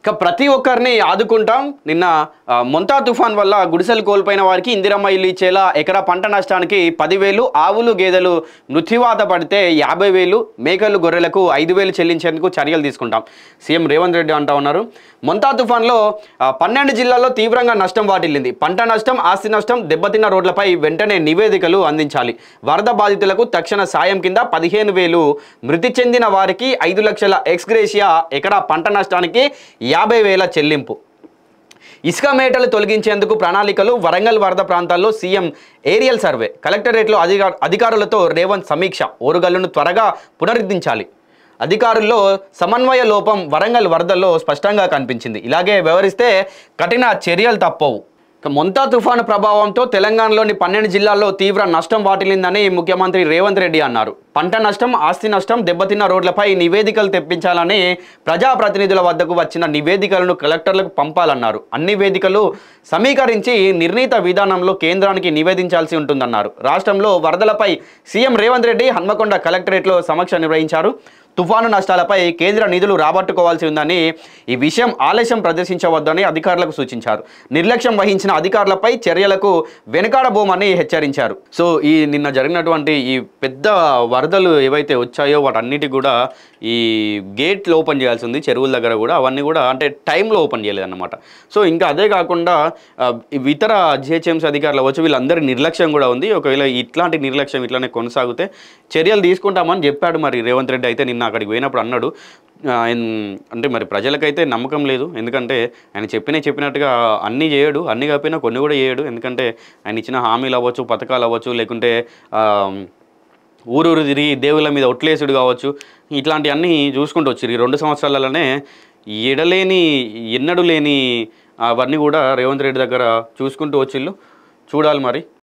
ఇక ప్రతి ఒక్కరిని ఆదుకుంటాం. నిన్న మొంతా తుఫాన్ వల్ల గుడిసెలు కోల్పోయిన వారికి ఇందిరమ్మ ఇల్లు ఇచ్చేలా ఎకరా పంట నష్టానికి 10,000, ఆవులు గేదెలు మృత్యువాత పడితే 50,000, మేకలు గొర్రెలకు 5,000 చెల్లించేందుకు చర్యలు తీసుకుంటాం సీఎం రేవంత్ రెడ్డి అంటా ఉన్నారు. మొంతా తుఫాన్లో 12 జిల్లాల్లో తీవ్రంగా నష్టం వాటిల్లింది. పంట నష్టం, ఆస్తి నష్టం, దెబ్బతిన్న రోడ్లపై వెంటనే నివేదికలు అందించాలి. వరద బాధితులకు తక్షణ సాయం కింద 15,000, మృతి చెందిన వారికి 5 లక్షల ఎక్స్గ్రేషియా, ఎకరా పంట నష్టానికి 50,000 చెల్లింపు. ఇసుక మేటలు తొలగించేందుకు ప్రణాళికలు. వరంగల్ వరద ప్రాంతాల్లో సీఎం ఏరియల్ సర్వే. కలెక్టరేట్లో అధికారులతో రేవంత్ సమీక్ష. ఓరుగల్లును త్వరగా పునరుద్ధరించాలి. అధికారుల్లో సమన్వయ లోపం వరంగల్ వరదల్లో స్పష్టంగా కనిపించింది. ఇలాగే వ్యవహరిస్తే కఠిన చర్యలు తప్పవు. మొంతా తుఫాను ప్రభావంతో తెలంగాణలోని 12 జిల్లాల్లో తీవ్ర నష్టం వాటిల్లిందని ముఖ్యమంత్రి రేవంత్ రెడ్డి అన్నారు. పంట నష్టం, ఆస్తి నష్టం, దెబ్బతిన్న రోడ్లపై నివేదికలు తెప్పించాలని, ప్రజాప్రతినిధుల వద్దకు వచ్చిన నివేదికలను కలెక్టర్లకు పంపాలన్నారు. అన్ని వేదికలు సమీకరించి నిర్ణీత విధానంలో కేంద్రానికి నివేదించాల్సి ఉంటుందన్నారు. రాష్ట్రంలో వరదలపై సీఎం రేవంత్ రెడ్డి హన్మకొండ కలెక్టరేట్లో సమీక్ష నిర్వహించారు. తుఫాను నష్టాలపై కేంద్ర నిధులు రాబట్టుకోవాల్సి ఉందని, ఈ విషయం ఆలస్యం ప్రదర్శించవద్దని అధికారులకు సూచించారు. నిర్లక్ష్యం వహించిన అధికారులపై చర్యలకు వెనుకాడబోమని హెచ్చరించారు. సో ఈ నిన్న జరిగినటువంటి ఈ పెద్ద వరదలు ఏవైతే వచ్చాయో వాటన్నిటి కూడా ఈ గేట్లు ఓపెన్ చేయాల్సి ఉంది. చెరువుల దగ్గర కూడా అవన్నీ కూడా అంటే టైంలో ఓపెన్ చేయలేదన్నమాట. సో ఇంకా అదే కాకుండా ఇతర జిహెచ్ఎంసీ అధికారులు వచ్చి వీళ్ళందరి నిర్లక్ష్యం కూడా ఉంది. ఒకవేళ ఇట్లాంటి నిర్లక్ష్యం ఇట్లానే కొనసాగితే చర్యలు తీసుకుంటామని చెప్పాడు మరి రేవంత్ రెడ్డి. అయితే నిన్న అక్కడికి పోయినప్పుడు అన్నాడు. అంటే మరి ప్రజలకైతే నమ్మకం లేదు. ఎందుకంటే ఆయన చెప్పినట్టుగా అన్నీ చేయడు, అన్నీ కాకపోయినా కొన్ని కూడా చేయడు. ఎందుకంటే ఆయన ఇచ్చిన హామీలు అవ్వచ్చు, పథకాలు అవ్వచ్చు, లేకుంటే ఊరూరు తిరిగి దేవుళ్ళ మీద ఒట్లేసుడు కావచ్చు, ఇట్లాంటివన్నీ చూసుకుంటూ వచ్చారు. ఈ 2 సంవత్సరాలలోనే ఎన్నడూ లేని అవన్నీ కూడా రేవంత్ రెడ్డి దగ్గర చూసుకుంటూ వచ్చిళ్ళు. చూడాలి మరి.